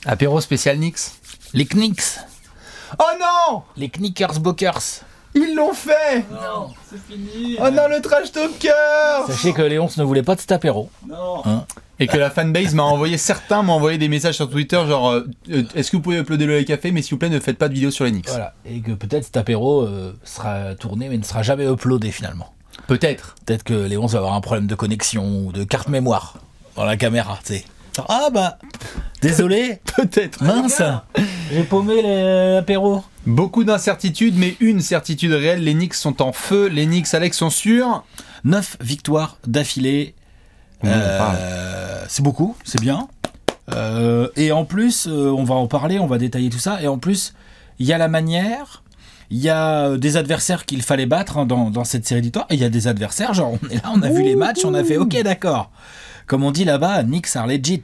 Apéro spécial Knicks. Les Knicks. Oh non! Les Knickersbockers. Ils l'ont fait! Non, c'est fini. Oh non, le trash talker! Sachez que Léonce ne voulait pas de cet apéro. Non. Hein. Et que la fanbase certains m'ont envoyé des messages sur Twitter genre est-ce que vous pouvez uploader le café mais s'il vous plaît ne faites pas de vidéo sur les Knicks. Voilà. Et que peut-être cet apéro sera tourné mais ne sera jamais uploadé finalement. Peut-être. Peut-être que Léonce va avoir un problème de connexion ou de carte mémoire dans la caméra, tu sais. Ah bah, désolé, Peut-être. mince, j'ai paumé l'apéro. Beaucoup d'incertitudes mais une certitude réelle, les Knicks sont en feu, les Knicks Alex sont sûrs. 9 victoires d'affilée. C'est beaucoup, c'est bien. Et en plus, on va en parler, on va détailler tout ça. Et en plus, il y a la manière, il y a des adversaires qu'il fallait battre hein, dans cette série d'histoires. Et il y a des adversaires, genre on est là, on a vu les matchs, on a fait ok d'accord. Comme on dit là-bas, Knicks are legit.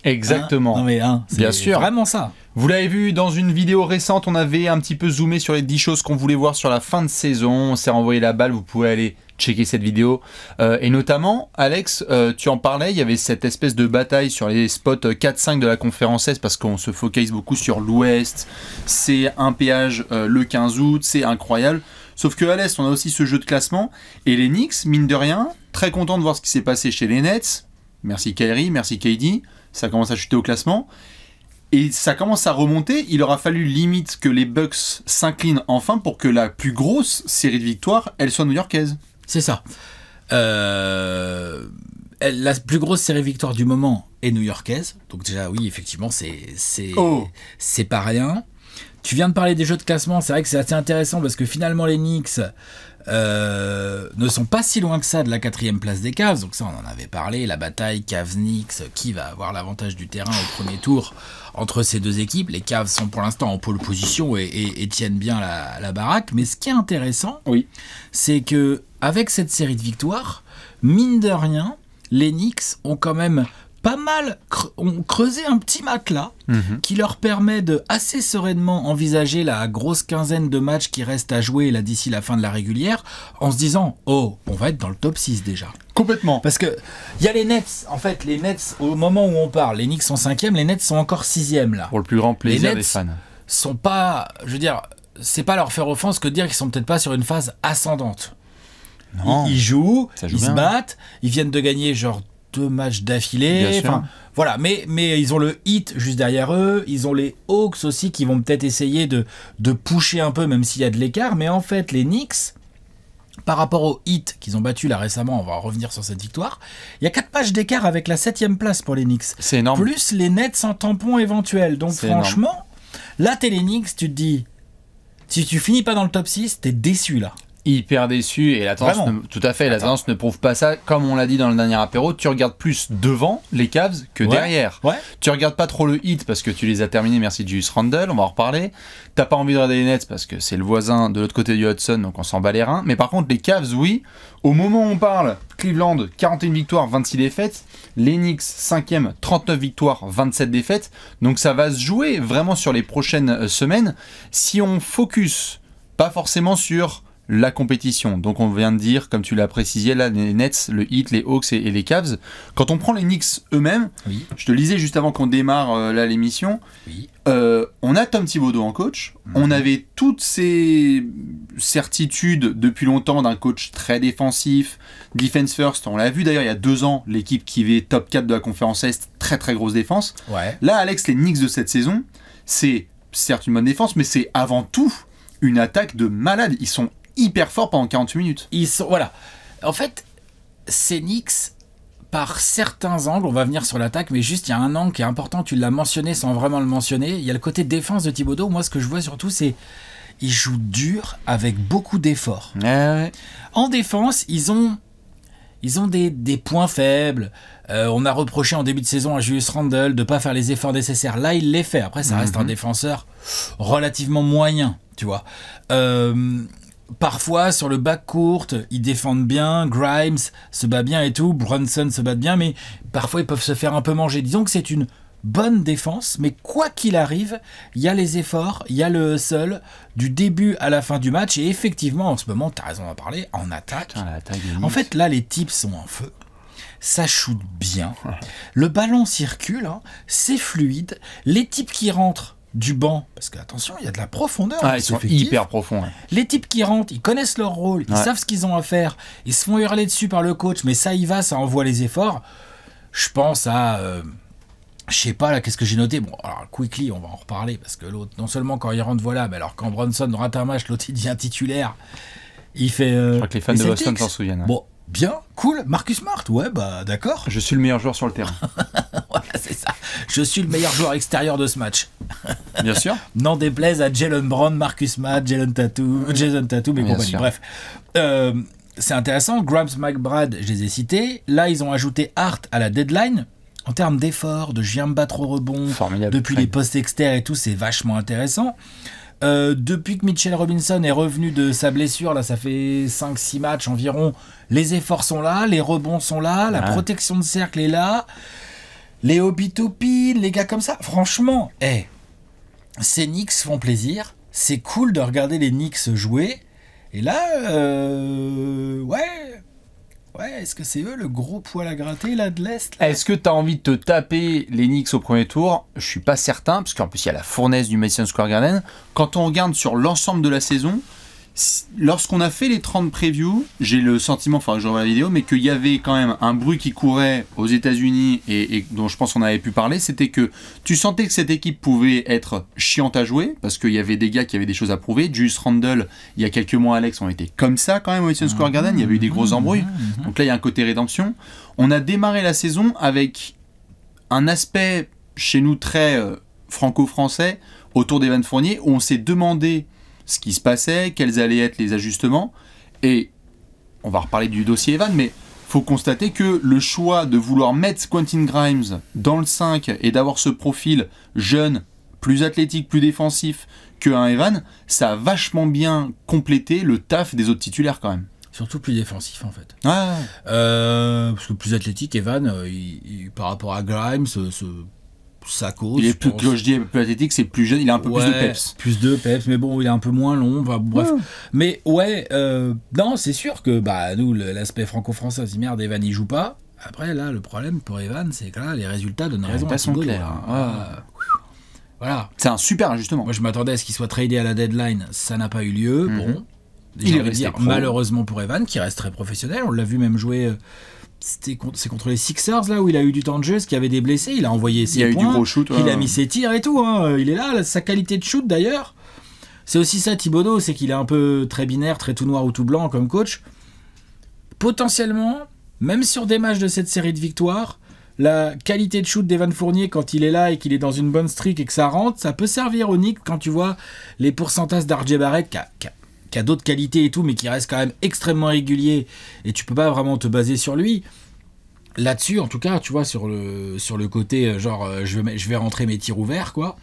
Exactement. Hein non mais c'est bien sûr. Vraiment ça. Vous l'avez vu dans une vidéo récente, on avait un petit peu zoomé sur les 10 choses qu'on voulait voir sur la fin de saison. On s'est renvoyé la balle, vous pouvez aller checker cette vidéo. Et notamment, Alex, tu en parlais, il y avait cette espèce de bataille sur les spots 4-5 de la conférence Est parce qu'on se focalise beaucoup sur l'Ouest. C'est un péage le 15 août, c'est incroyable. Sauf que à l'Est, on a aussi ce jeu de classement. Et les Knicks, mine de rien, très content de voir ce qui s'est passé chez les Nets. Merci Kyrie, merci KD. Ça commence à chuter au classement. Et ça commence à remonter. Il aura fallu limite que les Bucks s'inclinent enfin pour que la plus grosse série de victoires, elle soit new-yorkaise. C'est ça. La plus grosse série victoire du moment est new-yorkaise. Donc déjà, oui, effectivement, c'est pas rien. Tu viens de parler des jeux de classement. C'est vrai que c'est assez intéressant parce que finalement, les Knicks ne sont pas si loin que ça de la 4e place des Cavs. Donc ça, on en avait parlé. La bataille Cavs-Knicks, qui va avoir l'avantage du terrain au premier tour entre ces deux équipes. Les Cavs sont pour l'instant en pole position et tiennent bien la baraque. Mais ce qui est intéressant, oui, c'est que avec cette série de victoires, mine de rien, les Knicks ont quand même pas mal ont creusé un petit matelas qui leur permet de assez sereinement envisager la grosse quinzaine de matchs qui restent à jouer là d'ici la fin de la régulière en se disant « Oh, on va être dans le top 6 déjà ». Complètement. Parce que il y a les Nets, en fait, les Nets, au moment où on parle, les Knicks sont 5e, les Nets sont encore 6e là. Pour le plus grand plaisir des fans. Sont pas, je veux dire, c'est pas leur faire offense que de dire qu'ils sont peut-être pas sur une phase ascendante. Non. Ils jouent, ils bien. se battent, ils viennent de gagner genre 2 matchs d'affilée. Enfin, voilà, mais ils ont le Heat juste derrière eux, ils ont les Hawks aussi qui vont peut-être essayer de pusher un peu même s'il y a de l'écart, mais en fait les Knicks, par rapport au Heat qu'ils ont battu là récemment, on va revenir sur cette victoire, il y a 4 matchs d'écart avec la 7e place pour les Knicks. C'est énorme. Plus les Nets en tampon éventuel. Donc franchement, là t'es les Knicks, tu te dis, si tu finis pas dans le top 6, t'es déçu là. Hyper déçu et la tendance tout à fait, la tendance ne prouve pas ça. Comme on l'a dit dans le dernier apéro, tu regardes plus devant les Cavs que derrière. Ouais. Tu regardes pas trop le Heat parce que tu les as terminés, merci Julius Randle, on va en reparler. T'as pas envie de regarder les Nets parce que c'est le voisin de l'autre côté du Hudson, donc on s'en bat les reins. Mais par contre les Cavs, oui, au moment où on parle, Cleveland 41 victoires, 26 défaites, les Knicks 5e, 39 victoires, 27 défaites. Donc ça va se jouer vraiment sur les prochaines semaines. Si on focus pas forcément sur la compétition. Donc on vient de dire, comme tu l'as précisé, là, les Nets, le Heat, les Hawks et les Cavs. Quand on prend les Knicks eux-mêmes, oui. Je te lisais juste avant qu'on démarre là l'émission, oui. On a Tom Thibodeau en coach. On avait toutes ces certitudes depuis longtemps d'un coach très défensif, defense first. On l'a vu d'ailleurs il y a 2 ans, l'équipe qui avait top 4 de la conférence Est, très très grosse défense. Ouais. Là, Alex, les Knicks de cette saison, c'est certes une bonne défense, mais c'est avant tout une attaque de malade. Ils sont hyper fort pendant 48 minutes. Voilà. En fait, ces Knicks, par certains angles, on va venir sur l'attaque, mais juste il y a un angle qui est important, tu l'as mentionné sans vraiment le mentionner. Il y a le côté défense de Thibodeau. Moi, ce que je vois surtout, c'est qu'ils jouent dur avec beaucoup d'efforts. Ouais. En défense, ils ont des points faibles. On a reproché en début de saison à Julius Randle de ne pas faire les efforts nécessaires. Là, il les fait. Après, ça reste un défenseur relativement moyen, tu vois. Parfois, sur le backcourt, ils défendent bien, Grimes se bat bien et tout, Brunson se bat bien, mais parfois, ils peuvent se faire un peu manger. Disons que c'est une bonne défense, mais quoi qu'il arrive, il y a les efforts, il y a le hustle du début à la fin du match, et effectivement, en ce moment, tu as raison d'en parler, en attaque. Putain, l'attaque en fait, là, les types sont en feu. ça shoot bien, le ballon circule, hein, c'est fluide, les types qui rentrent du banc, parce que attention, il y a de la profondeur. Ils sont hyper profonds. Ouais. Les types qui rentrent, ils connaissent leur rôle, ils savent ce qu'ils ont à faire, ils se font hurler dessus par le coach, mais ça y va, ça envoie les efforts. Je pense à... je sais pas, là, qu'est-ce que j'ai noté? Bon, alors, Quickly, on va en reparler, parce que l'autre, non seulement quand il rentre, voilà, mais alors quand Brunson rate un match, l'autre, il devient titulaire. Il fait... je crois que les fans de Boston s'en souviennent. Bon, bien, cool. Marcus Smart, ouais, bah, d'accord. Je suis le meilleur joueur sur le terrain. Voilà, c'est ça. Je suis le meilleur joueur extérieur de ce match. Bien sûr. N'en déplaise à Jalen Brown, Marcus Smart, Jason Tatum et compagnie. Bref. C'est intéressant. Grimes, McBride, je les ai cités. Là, ils ont ajouté Hart à la deadline. En termes d'effort, de je viens me battre au rebond, depuis les postes externes et tout, c'est vachement intéressant. Depuis que Mitchell Robinson est revenu de sa blessure, là, ça fait 5-6 matchs environ, les efforts sont là, les rebonds sont là, la protection de cercle est là, les hobby-to-pin, les gars comme ça. Franchement, ces Knicks font plaisir. C'est cool de regarder les Knicks jouer. Et là, est-ce que c'est eux le gros poil à gratter là de l'Est là? Est-ce que tu as envie de te taper les Knicks au premier tour? Je suis pas certain, parce qu'en plus il y a la fournaise du Madison Square Garden. Quand on regarde sur l'ensemble de la saison, lorsqu'on a fait les 30 previews, j'ai le sentiment, enfin je revois la vidéo, mais qu'il y avait quand même un bruit qui courait aux États-Unis et dont je pense qu'on avait pu parler, c'était que tu sentais que cette équipe pouvait être chiante à jouer, parce qu'il y avait des gars qui avaient des choses à prouver. Julius Randle, il y a quelques mois, Alex, ont été comme ça quand même au Madison Square Garden, il y avait eu des grosses embrouilles. Donc là, il y a un côté rédemption. On a démarré la saison avec un aspect chez nous très franco-français autour d'Evan Fournier, où on s'est demandé ce qui se passait, quels allaient être les ajustements, et on va reparler du dossier Evan, mais faut constater que le choix de vouloir mettre Quentin Grimes dans le 5 et d'avoir ce profil jeune, plus athlétique, plus défensif qu'un Evan, ça a vachement bien complété le taf des autres titulaires quand même. Surtout plus défensif en fait. Parce que plus athlétique, Evan, par rapport à Grimes, ça cause. Il est plus, quand je dis plus athlétique, c'est plus jeune, il a un peu plus de peps. Plus de peps, mais bon, il est un peu moins long, bref. Mais non, c'est sûr que nous, l'aspect franco-français, on se dit merde, Evan il joue pas. Après, là, le problème pour Evan, c'est que là, les résultats donnent raison à Thibodeau. Voilà. C'est un super ajustement. Moi, je m'attendais à ce qu'il soit tradé à la deadline, ça n'a pas eu lieu. Bon, il est resté malheureusement pour Evan, qui reste très professionnel, on l'a vu même jouer. C'est contre les Sixers là où il a eu du temps de jeu, parce qu'il y avait des blessés, il a envoyé ses points, il y a eu du gros shoot, il a mis ses tirs et tout, il est là, sa qualité de shoot d'ailleurs, c'est aussi ça Thibodeau, c'est qu'il est un peu très binaire, très tout noir ou tout blanc comme coach. Potentiellement, même sur des matchs de cette série de victoires, la qualité de shoot d'Evan Fournier quand il est là et qu'il est dans une bonne streak et que ça rentre, ça peut servir au Knicks quand tu vois les pourcentages d'RJ Barrett qui a d'autres qualités et tout, mais qui reste quand même extrêmement régulier et tu peux pas vraiment te baser sur lui. Là-dessus, en tout cas, tu vois, sur le côté, je vais rentrer mes tirs ouverts, quoi.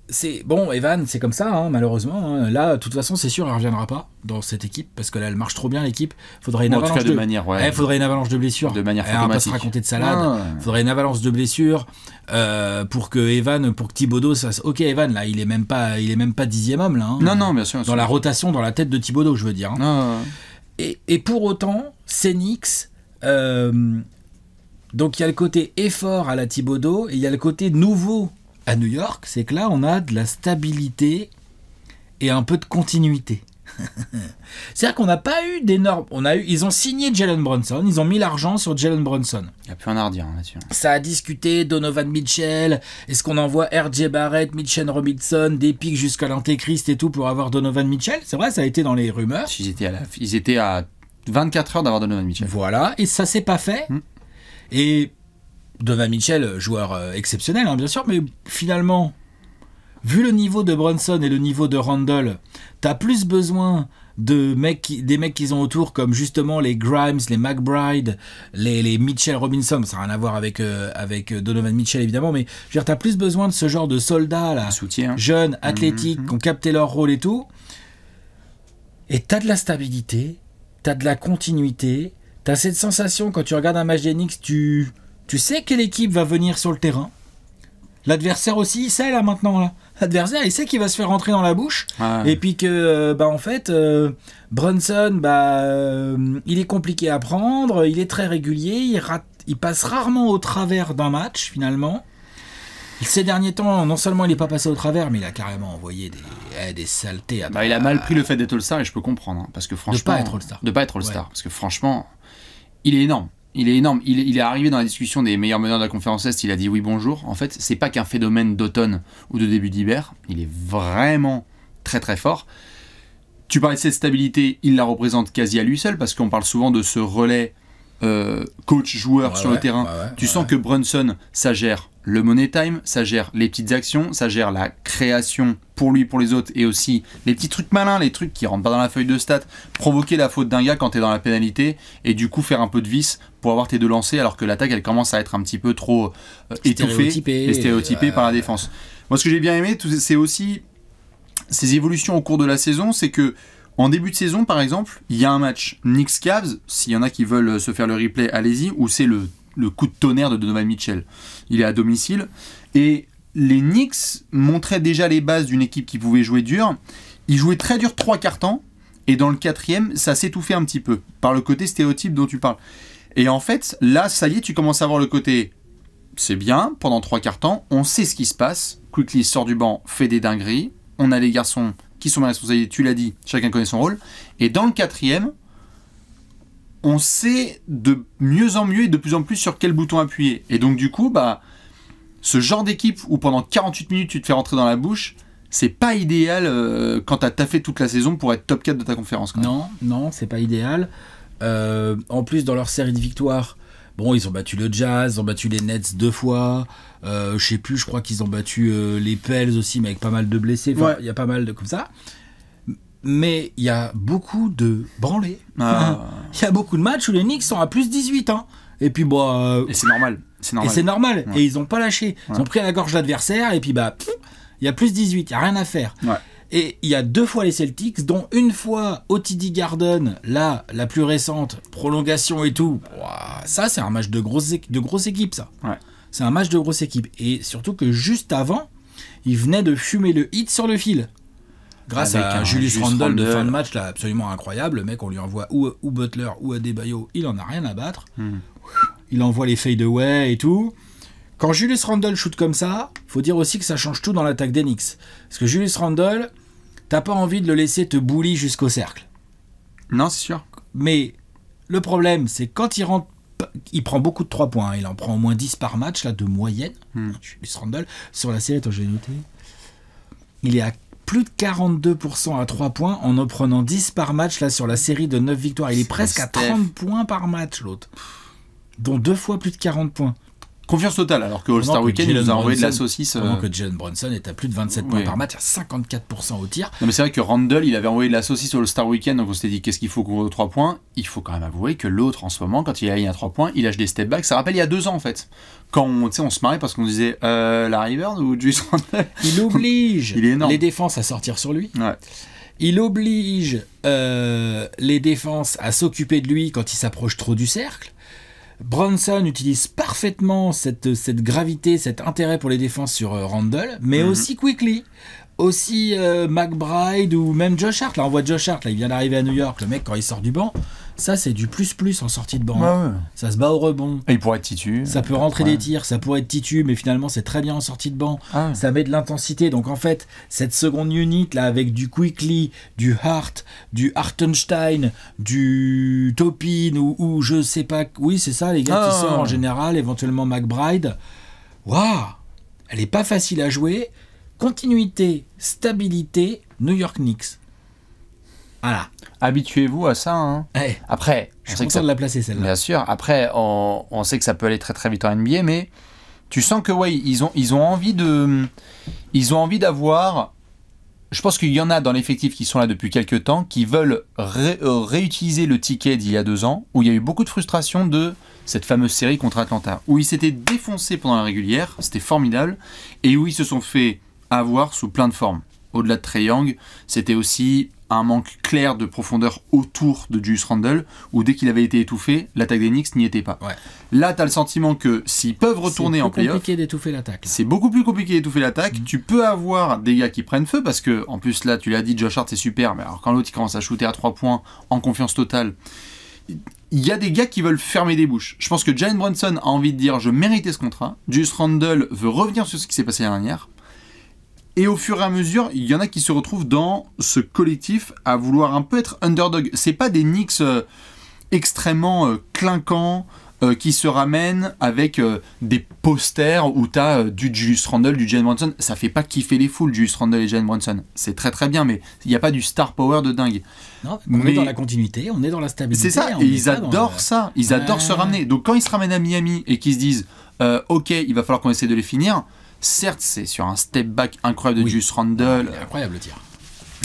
C'est bon, Evan, c'est comme ça, malheureusement. Là, de toute façon, c'est sûr, il ne reviendra pas dans cette équipe parce que là, elle marche trop bien, l'équipe. Faudrait une avalanche faudrait une avalanche de blessures. De manière on va pas se raconter de salade. Faudrait une avalanche de blessures pour que Thibodeau, ok, Evan, là, il est même pas 10e homme là. Non, bien sûr. Dans la rotation, dans la tête de Thibodeau, je veux dire. Et pour autant, c'est Knicks. Donc il y a le côté effort à la Thibodeau et il y a le côté nouveau à New York, c'est que là on a de la stabilité et un peu de continuité. C'est-à-dire qu'on n'a pas eu d'énormes... Ils ont signé Jalen Brunson, ils ont mis l'argent sur Jalen Brunson. Il n'y a plus un ardien là-dessus. Ça a discuté, Donovan Mitchell, est-ce qu'on envoie RJ Barrett, Mitchell Robinson, des pics jusqu'à l'Antéchrist et tout pour avoir Donovan Mitchell? C'est vrai, ça a été dans les rumeurs. Ils étaient à 24 heures d'avoir Donovan Mitchell. Voilà, et ça s'est pas fait. Et Donovan Mitchell, joueur exceptionnel, bien sûr, mais finalement, vu le niveau de Brunson et le niveau de Randle, t'as plus besoin des mecs qu'ils ont autour, comme justement les Grimes, les McBride, les Mitchell Robinson. Ça n'a rien à voir avec Donovan Mitchell, évidemment, mais je veux dire, t'as plus besoin de ce genre de soldats là, jeunes, athlétiques, qui ont capté leur rôle et tout. Et t'as de la stabilité, t'as de la continuité, t'as cette sensation quand tu regardes un match des Knicks, tu sais quelle équipe va venir sur le terrain. L'adversaire aussi, il sait là maintenant. Là. L'adversaire, il sait qu'il va se faire rentrer dans la bouche. Et puis que, en fait, Brunson, il est compliqué à prendre, il est très régulier, il passe rarement au travers d'un match finalement. Ces derniers temps, non seulement il n'est pas passé au travers, mais il a carrément envoyé des saletés. Il a mal pris le fait d'être All-Star et je peux comprendre. Hein, parce que franchement, de pas être All-Star. Parce que franchement, il est énorme. Il est arrivé dans la discussion des meilleurs meneurs de la conférence Est, il a dit oui bonjour. En fait, c'est pas qu'un phénomène d'automne ou de début d'hiver. Il est vraiment très très fort. Tu parlais de cette stabilité, il la représente quasi à lui seul parce qu'on parle souvent de ce relais coach-joueur sur le terrain. Tu sens que Brunson, ça gère le money time, ça gère les petites actions, ça gère la création pour lui, pour les autres, et aussi les petits trucs malins, les trucs qui rentrent pas dans la feuille de stats, provoquer la faute d'un gars quand t'es dans la pénalité, et du coup faire un peu de vis pour avoir tes deux lancers, alors que l'attaque elle commence à être un petit peu trop étouffée et stéréotypée par la défense. Moi ce que j'ai bien aimé, c'est aussi ces évolutions au cours de la saison, c'est que en début de saison, par exemple, il y a un match Knicks-Cavs, s'il y en a qui veulent se faire le replay, allez-y, où c'est le coup de tonnerre de Donovan Mitchell. Il est à domicile, et les Knicks montraient déjà les bases d'une équipe qui pouvait jouer dur. Ils jouaient très dur 3 quarts temps, et dans le 4e, ça s'étouffait un petit peu, par le côté stéréotype dont tu parles. Et en fait, là, ça y est, tu commences à voir le côté, c'est bien, pendant 3 quarts temps, on sait ce qui se passe, Quickley sort du banc, fait des dingueries, on a les garçons qui sont ma responsabilité, tu l'as dit, chacun connaît son rôle. Et dans le 4e, on sait de mieux en mieux et de plus en plus sur quel bouton appuyer. Et donc du coup, ce genre d'équipe où pendant 48 minutes tu te fais rentrer dans la bouche, c'est pas idéal quand t'as taffé toute la saison pour être top 4 de ta conférence. Non, c'est pas idéal. En plus, dans leur série de victoires, ils ont battu le Jazz, ils ont battu les Nets 2 fois. Je sais plus, je crois qu'ils ont battu les Pels aussi, mais avec pas mal de blessés. Il y a pas mal de comme ça. Mais il y a beaucoup de branlés. Il y a beaucoup de matchs où les Knicks sont à plus 18. Hein. Et puis, et c'est normal. Et c'est normal. Ouais. Et ils n'ont pas lâché. Ils ont pris à la gorge l'adversaire. Et puis, il y a plus 18. Il n'y a rien à faire. Ouais. Et il y a 2 fois les Celtics, dont une fois au TD Garden, là, la plus récente, prolongation et tout. Ça, c'est un match de grosse équipe, ça. Ouais. C'est un match de grosse équipe. Et surtout que juste avant, ils venaient de fumer le hit sur le fil. Grâce à Julius Randle de fin de match, là, absolument incroyable. Le mec, on lui envoie ou Butler ou Adebayo, il en a rien à battre. Il envoie les fade away et tout. Quand Julius Randle shoot comme ça, faut dire aussi que ça change tout dans l'attaque des Knicks. Parce que Julius Randle, t'as pas envie de le laisser te bully jusqu'au cercle. Non, c'est sûr. Mais le problème, c'est quand il rentre, il prend beaucoup de 3 points. Hein. Il en prend au moins 10 par match, là, de moyenne. Julius Randle, sur la série, j'ai noté, il est à plus de 42% à 3 points en prenant 10 par match là sur la série de 9 victoires. Il est presque à 30 points par match, l'autre. Dont 2 fois plus de 40 points. Confiance totale, alors que All-Star Weekend, il nous a envoyé de la saucisse. Pendant que Jalen Brunson est à plus de 27 points par match, à 54% au tir. Non, mais c'est vrai que Randle, il avait envoyé de la saucisse au All-Star Weekend, donc on s'était dit qu'est-ce qu'il faut qu'on 3 points. Il faut quand même avouer que l'autre, en ce moment, quand il a à 3 points, il lâche des step backs. Ça rappelle il y a 2 ans, en fait. Quand on se marrait parce qu'on disait Larry Bird ou Julius Randle. Il oblige il est énorme. Les défenses à sortir sur lui. Ouais. Il oblige les défenses à s'occuper de lui quand il s'approche trop du cercle. Brunson utilise parfaitement cette gravité, cet intérêt pour les défenses sur Randle, mais aussi Quickley, aussi McBride ou même Josh Hart. Là, on voit Josh Hart, là, il vient d'arriver à New York, le mec quand il sort du banc, ça c'est du plus en sortie de banc. Ouais. Ça se bat au rebond. Et il pourrait être titu. Ça peut rentrer des tirs, ça pourrait être titu, mais finalement c'est très bien en sortie de banc. Ça met de l'intensité. Donc en fait, cette seconde unit là avec du Quickley, du Hart, du Hartenstein, du Topin ou je sais pas. Oui, c'est ça les gars qui sortent en général, éventuellement McBride. Waouh, elle est pas facile à jouer. Continuité, stabilité, New York Knicks. Voilà. Habituez-vous à ça. Hein. Hey, après, je suis content de la placer celle-là. Bien sûr. Après, on sait que ça peut aller très très vite en NBA, mais tu sens que ils ont envie d'avoir. Je pense qu'il y en a dans l'effectif qui sont là depuis quelques temps, qui veulent réutiliser le ticket d'il y a 2 ans, où il y a eu beaucoup de frustration de cette fameuse série contre Atlanta, où ils s'étaient défoncés pendant la régulière, c'était formidable, et où ils se sont fait avoir sous plein de formes. Au-delà de Trae Young, c'était aussi un manque clair de profondeur autour de Julius Randle, où dès qu'il avait été étouffé, l'attaque des Knicks n'y était pas. Ouais. Là, tu as le sentiment que s'ils peuvent retourner en playoff, c'est compliqué d'étouffer l'attaque. C'est beaucoup plus compliqué d'étouffer l'attaque. Tu peux avoir des gars qui prennent feu, parce que, en plus, là, tu l'as dit, Josh Hart, c'est super, mais alors quand l'autre il commence à shooter à 3 points en confiance totale, il y a des gars qui veulent fermer des bouches. Je pense que Jalen Brunson a envie de dire je méritais ce contrat. Julius Randle veut revenir sur ce qui s'est passé l'année dernière. Et au fur et à mesure, il y en a qui se retrouvent dans ce collectif à vouloir un peu être underdog. C'est pas des Knicks extrêmement clinquants qui se ramènent avec des posters où t'as du Julius Randle, du Jalen Brunson. Ça fait pas kiffer les foules, Julius Randle et Jalen Brunson. C'est très très bien, mais il n'y a pas du star power de dingue. Non, on est dans la continuité, on est dans la stabilité. C'est ça, et ils adorent ça. Ils adorent se ramener. Donc quand ils se ramènent à Miami et qu'ils se disent ok, il va falloir qu'on essaie de les finir, certes, c'est sur un step back incroyable de Julius Randle. Incroyable le tir.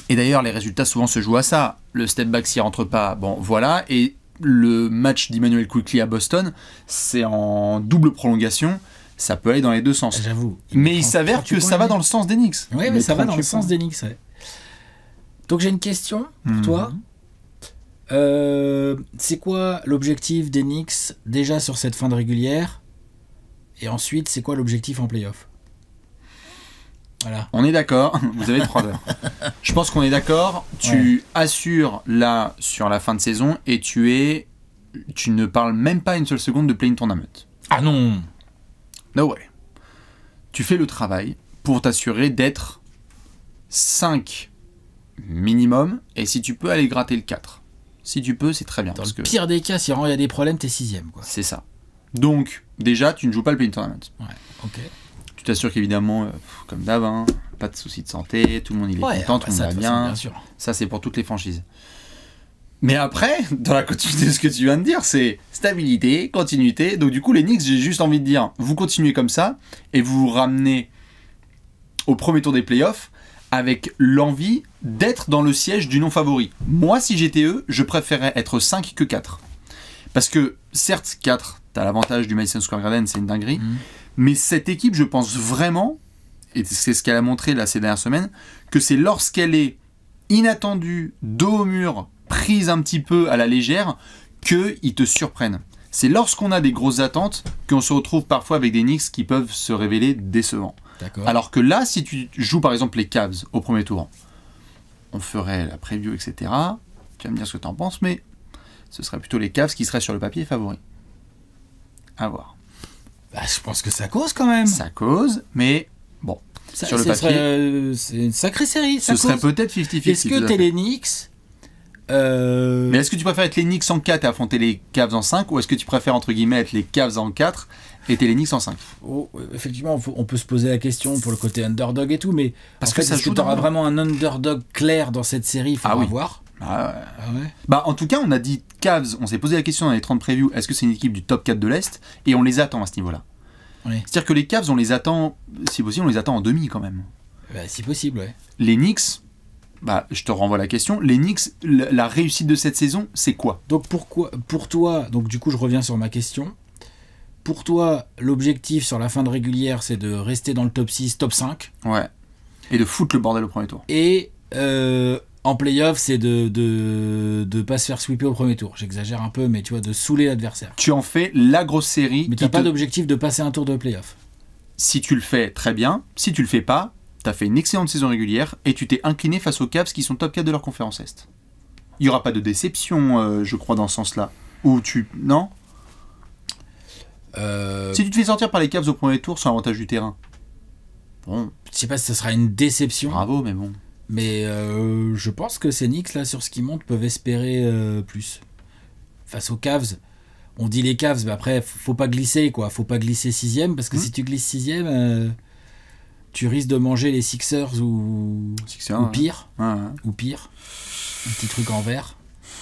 Et d'ailleurs, les résultats souvent se jouent à ça. Le step back s'y rentre pas, bon voilà. Et le match d'Emmanuel Quickley à Boston, c'est en double prolongation. Ça peut aller dans les deux sens. J'avoue. Mais il s'avère que ça va dans le sens des Knicks. Oui, mais ça va dans le sens des Knicks. Ouais. Donc j'ai une question pour toi. C'est quoi l'objectif des Knicks déjà sur cette fin de régulière? Et ensuite, c'est quoi l'objectif en playoff? Voilà. On est d'accord, vous avez 3 heures. Je pense qu'on est d'accord, tu assures là sur la fin de saison et tu ne parles même pas une seule seconde de play-in tournament. Ah non. No way. Tu fais le travail pour t'assurer d'être 5 minimum et si tu peux aller gratter le 4. Si tu peux, c'est très bien. Dans le pire des cas, si il y a des problèmes, t'es 6ème. C'est ça. Donc, déjà, tu ne joues pas le play-in tournament. Ouais, ok. Tu t'assures qu'évidemment, comme d'hab, pas de soucis de santé, tout le monde il est content, tout le monde va bien. Ça, c'est pour toutes les franchises. Mais après, dans la continuité de ce que tu viens de dire, c'est stabilité, continuité. Donc du coup, les Knicks, j'ai juste envie de dire, vous continuez comme ça, et vous vous ramenez au premier tour des playoffs avec l'envie d'être dans le siège du non-favori. Moi, si j'étais eux, je préférerais être 5 que 4. Parce que, certes, 4, t'as l'avantage du Madison Square Garden, c'est une dinguerie, mais cette équipe, je pense vraiment, et c'est ce qu'elle a montré là ces dernières semaines, que c'est lorsqu'elle est inattendue, dos au mur, prise un petit peu à la légère, qu'ils te surprennent. C'est lorsqu'on a des grosses attentes qu'on se retrouve parfois avec des Knicks qui peuvent se révéler décevants. D'accord. Alors que là, si tu joues par exemple les Cavs au premier tour, on ferait la preview, etc. Tu vas me dire ce que tu en penses, mais ce serait plutôt les Cavs qui seraient sur le papier favoris. À voir. Bah, je pense que ça cause quand même. Ça cause, mais bon, sur le papier... c'est une sacrée série. Ce serait peut-être 50-50. Est-ce que t'es les Knicks Mais est-ce que tu préfères être les Knicks en 4 et affronter les Cavs en 5, ou est-ce que tu préfères entre guillemets être les Cavs en 4 et t'es les Knicks en 5? Effectivement, on peut se poser la question pour le côté underdog et tout, mais parce en fait, est-ce que tu auras vraiment un underdog clair dans cette série? Il faudra voir. Bah, en tout cas, on a dit Cavs, on s'est posé la question dans les 30 previews, est-ce que c'est une équipe du top 4 de l'Est? Et on les attend à ce niveau-là. Oui. C'est-à-dire que les Cavs, on les attend, si possible, on les attend en demi quand même. Bah, si possible, ouais. Les Knicks, bah, je te renvoie la question, les Knicks, la réussite de cette saison, c'est quoi? Donc pourquoi, pour toi, donc du coup je reviens sur ma question, pour toi, l'objectif sur la fin de régulière, c'est de rester dans le top 6, top 5. Ouais. Et de foutre le bordel au premier tour. Et en playoff, c'est de pas se faire sweeper au premier tour. J'exagère un peu, mais tu vois, de saouler l'adversaire. Tu en fais la grosse série. Mais t'as pas d'objectif de passer un tour de playoff. Si tu le fais, très bien. Si tu le fais pas, t'as fait une excellente saison régulière et tu t'es incliné face aux Cavs qui sont top 4 de leur conférence Est. Il n'y aura pas de déception, je crois, dans ce sens-là. Ou tu... Non Si tu te fais sortir par les Cavs au premier tour sur l'avantage du terrain. Bon. Je sais pas si ça sera une déception. Bravo, mais bon. Mais je pense que ces Knicks, là, sur ce qu'ils montent, peuvent espérer plus. Face aux Cavs, on dit les Cavs, mais après, faut pas glisser, quoi. Faut pas glisser 6ème, parce que si tu glisses 6ème, tu risques de manger les Sixers ou pire. Ouais. Ou pire. Un petit truc en vert.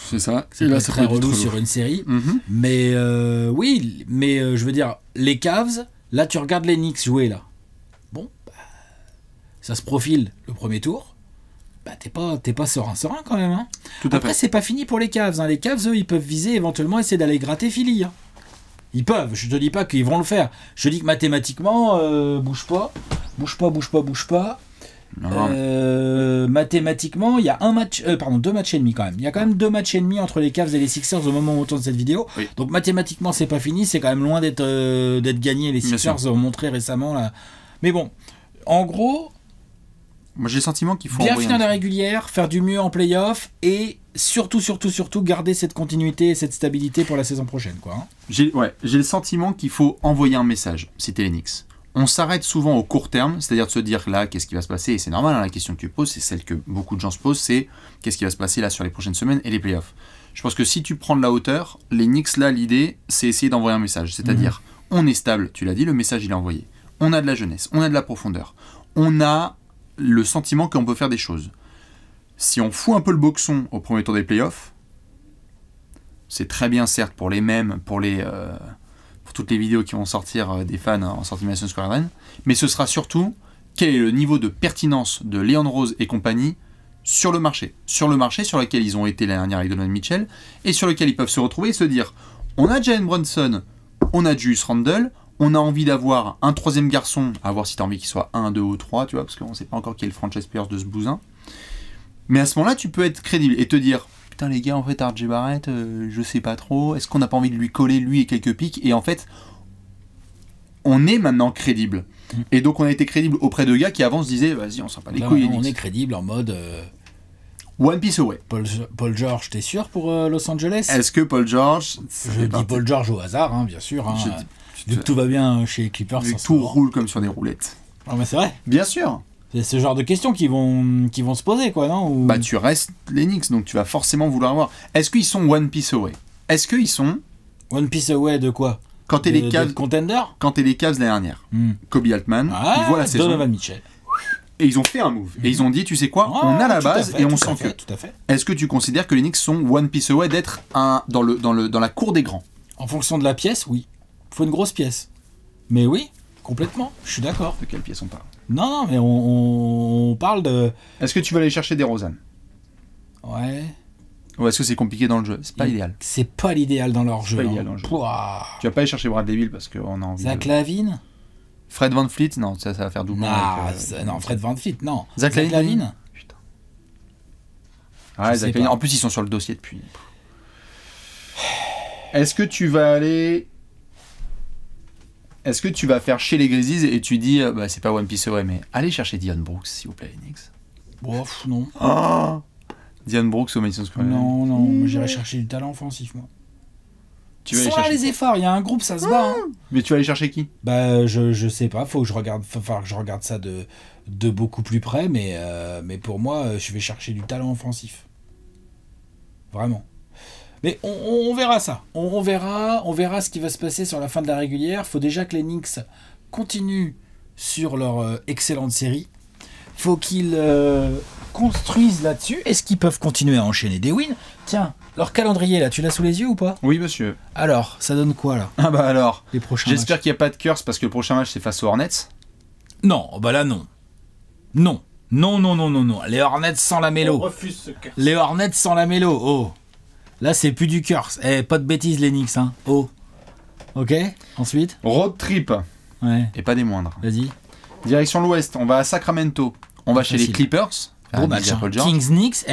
C'est ça. C'est là, très relou sur une série. Mais oui, mais je veux dire, les Cavs, là, tu regardes les Knicks jouer, là. Bon, bah, ça se profile le premier tour. Bah, t'es pas serein quand même. Hein. Après, c'est pas fini pour les Cavs. Hein. Les Cavs, eux, ils peuvent viser éventuellement essayer d'aller gratter Philly. Hein. Ils peuvent. Je te dis pas qu'ils vont le faire. Je te dis que mathématiquement, bouge pas. Mathématiquement, il y a deux matchs et demi quand même. Il y a quand même 2 matchs et demi entre les Cavs et les Sixers au moment où on tourne cette vidéo. Oui. Donc mathématiquement, c'est pas fini. C'est quand même loin d'être gagné. Les Sixers ont montré récemment là. Mais bon, en gros, moi j'ai le sentiment qu'il faut bien finir la régulière, faire du mieux en play-off et surtout garder cette continuité et cette stabilité pour la saison prochaine, quoi. Hein. J'ai le sentiment qu'il faut envoyer un message. Si t'es les Knicks. On s'arrête souvent au court terme, c'est-à-dire de se dire là, qu'est-ce qui va se passer, et c'est normal, hein, la question que tu poses, c'est celle que beaucoup de gens se posent, c'est qu'est-ce qui va se passer là sur les prochaines semaines et les playoffs. Je pense que si tu prends de la hauteur, les Knicks là, l'idée, c'est essayer d'envoyer un message, c'est-à-dire on est stable, tu l'as dit, le message il est envoyé. On a de la jeunesse, on a de la profondeur, on a le sentiment qu'on peut faire des choses. Si on fout un peu le boxon au premier tour des playoffs, c'est très bien certes pour les mêmes, pour toutes les vidéos qui vont sortir des fans en sortie Madison Square Garden, mais ce sera surtout quel est le niveau de pertinence de Leon Rose et compagnie sur le marché sur lequel ils ont été l'année dernière avec Donovan Mitchell, et sur lequel ils peuvent se retrouver et se dire, on a Jalen Brunson, on a Julius Randle, on a envie d'avoir un troisième garçon, à voir si tu as envie qu'il soit 1, 2 ou 3, tu vois, parce qu'on ne sait pas encore qui est le franchise player de ce bousin, mais à ce moment-là, tu peux être crédible et te dire, putain les gars, en fait RJ Barrett, je sais pas trop, est-ce qu'on n'a pas envie de lui coller lui et quelques pics, et en fait on est maintenant crédible, et donc on a été crédible auprès de gars qui avant se disaient vas-y on s'en bat les couilles. On est crédible en mode one piece away. Paul George, t'es sûr pour Los Angeles? Est-ce que Paul George, je dis Paul George au hasard, hein, bien sûr, hein, vu que tout va bien chez les Clippers, vu que tout roule comme sur des roulettes. Ah mais c'est vrai, bien sûr. C'est ce genre de questions qui vont se poser, quoi, non? Ou... Bah, tu restes les Knicks, donc tu vas forcément vouloir avoir. Est-ce qu'ils sont one piece away? Est-ce qu'ils sont one piece away de quoi? Quand t'es les Cavs, contender? Quand t'es les Cavs l'année dernière, Kobe Altman, il voit la saison. Donovan Mitchell. Et ils ont fait un move. Et ils ont dit, tu sais quoi, on a la base et on s'en fait. Tout à fait. Est-ce que tu considères que les Knicks sont one piece away d'être dans la cour des grands? En fonction de la pièce, oui. Il faut une grosse pièce. Mais oui, complètement. Je suis d'accord. De quelle pièce on parle? Non, mais on parle de... Est-ce que tu vas aller chercher des Rosanne? Ouais. Ou est-ce que c'est compliqué dans le jeu? C'est pas idéal. C'est pas l'idéal dans leur jeu. C'est pas idéal dans le jeu. Pouah. Tu vas pas aller chercher Bradley Beal parce qu'on a envie Zach Lavine? Fred VanVleet? Non, ça va faire doublon. Non, Fred VanVleet, non. Zach Lavine? Putain. Ouais, Zach Lavine. En plus, ils sont sur le dossier depuis. Est-ce que tu vas aller... Est-ce que tu vas faire chez les Grizzlies et tu dis, bah, c'est pas One Piece away, mais allez chercher Dillon Brooks, s'il vous plaît, les Knicks? Bof, non. Oh, Dillon Brooks au Madison Square Garden. Non, moi j'irai chercher du talent offensif, moi. Tu vas aller chercher les efforts, il y a un groupe, ça se bat. Hein. Mais tu vas aller chercher qui? Bah, je sais pas, faut falloir que je regarde ça de beaucoup plus près, mais pour moi, je vais chercher du talent offensif. Vraiment. Mais on verra ça. On verra ce qui va se passer sur la fin de la régulière. Faut déjà que les Knicks continuent sur leur excellente série. Faut qu'ils construisent là-dessus. Est-ce qu'ils peuvent continuer à enchaîner des wins? Tiens, leur calendrier là, tu l'as sous les yeux ou pas? Oui, monsieur. Alors, ça donne quoi là? Ah bah alors, les prochains j'espère qu'il n'y a pas de curse parce que le prochain match c'est face aux Hornets. Non, bah là non. Non. Les Hornets sans la mélo. On refuse ce curse. Les Hornets sans la mélo. Oh. Là, c'est plus du curse. Pas de bêtises, les Knicks. Hein. Oh. Ok. Ensuite. Road trip. Ouais. Et pas des moindres. Vas-y. Direction l'ouest. On va à Sacramento. On va chez les Clippers. Gros match. Hein. Kings Knicks.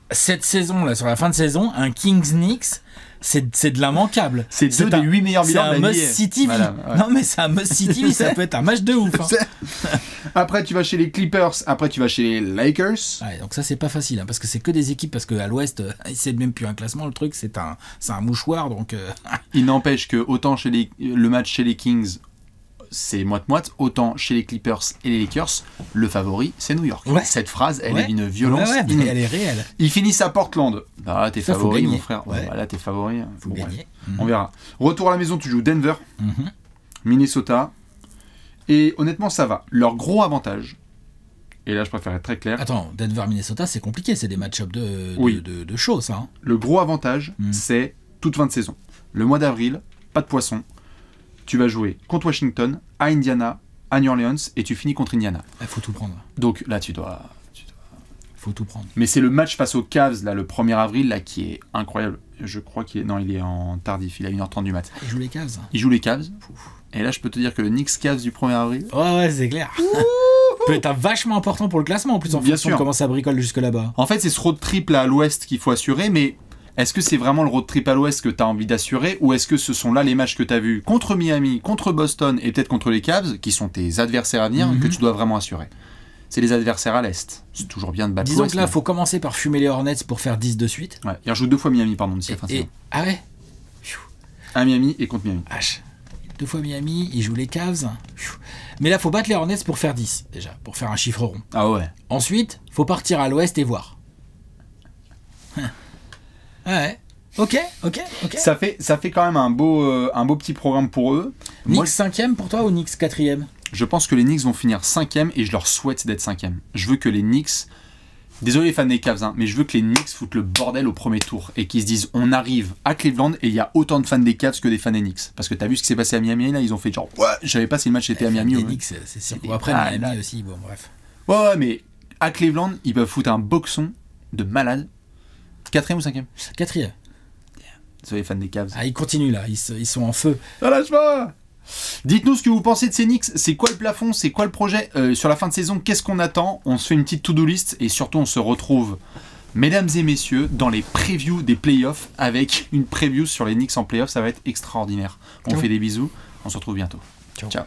Cette saison, là, sur la fin de saison, un Kings Knicks, c'est de l'immanquable. C'est deux des 8 meilleurs bilans de la NBA. C'est un must-see TV. Ouais. Non, mais c'est un must-see TV. Ça peut être un match de ouf. Hein. Après, tu vas chez les Clippers. Après, tu vas chez les Lakers. Ouais, donc ça, c'est pas facile. Hein, parce que c'est que des équipes. Parce qu'à l'ouest, c'est même plus un classement. Le truc, c'est un mouchoir. Donc, il n'empêche que autant le match chez les Kings, c'est moite-moite. Autant chez les Clippers et les Lakers, le favori, c'est New York. Ouais. Cette phrase, elle est d'une violence. Ouais, mais elle est réelle. Ils finissent à Portland. Bah, t'es favori, mon frère. Ouais. Là, t'es favori. Faut gagner. On verra. Retour à la maison, tu joues Denver, Minnesota. Et honnêtement, ça va. Leur gros avantage, et là, je préfère être très clair. Attends, Denver-Minnesota, c'est compliqué. C'est des match-ups de show, ça. Hein. Le gros avantage, c'est toute fin de saison. Le mois d'avril, pas de poisson. Tu vas jouer contre Washington, à Indiana, à New Orleans, et tu finis contre Indiana. Il faut tout prendre. Donc là, tu dois... Faut tout prendre. Mais c'est le match face aux Cavs, là, le 1er avril, là, qui est incroyable. Je crois qu'il est... Non, il est en tardif, il a 1h30 du mat. Il joue les Cavs. Il joue les Cavs. Et là, je peux te dire que le Knicks Cavs du 1er avril... Ouais, c'est clair. peut être vachement important pour le classement en plus en fonction de comment ça bricole jusque là-bas. En fait, c'est ce road trip là à l'ouest qu'il faut assurer, mais est-ce que c'est vraiment le road trip à l'ouest que tu as envie d'assurer ou est-ce que ce sont là les matchs que tu as vus contre Miami, contre Boston et peut-être contre les Cavs, qui sont tes adversaires à venir, que tu dois vraiment assurer? C'est les adversaires à l'est. C'est toujours bien de battre l'ouest. Disons que là, il faut commencer par fumer les Hornets pour faire 10 de suite. Ouais, il rejoue 2 fois Miami, pardon, d'ici la fin de saison. Ah ouais. Un Miami et contre Miami. H. 2 fois Miami, il joue les Cavs. Mais là, faut battre les Hornets pour faire 10, déjà, pour faire un chiffre rond. Ah ouais. Ensuite, faut partir à l'ouest et voir. Ouais. Ok. Ça fait quand même un beau petit programme pour eux. Knicks 5e pour toi ou Knicks 4e? Je pense que les Knicks vont finir 5e et je leur souhaite d'être 5e. Je veux que les Knicks... Désolé les fans des Cavs, mais je veux que les Knicks foutent le bordel au premier tour et qu'ils se disent on arrive à Cleveland et il y a autant de fans des Cavs que des fans des Knicks. Parce que t'as vu ce qui s'est passé à Miami, là ils ont fait genre ouais, je savais pas si le match était à Miami ou... Les Knicks, c'est sûr. Ou après Miami là aussi, bon bref. Ouais, mais à Cleveland, ils peuvent foutre un boxon de malade. 4e ou 5e? 4e. Désolé les fans des Cavs. Ah, ils continuent là, ils sont en feu. Ah, lâche pas. Dites-nous ce que vous pensez de ces Knicks, c'est quoi le plafond, c'est quoi le projet sur la fin de saison, qu'est-ce qu'on attend? On se fait une petite to-do list et surtout on se retrouve, mesdames et messieurs, dans les previews des playoffs avec une preview sur les Knicks en playoffs, ça va être extraordinaire. On fait des bisous, on se retrouve bientôt. Ciao. Ciao.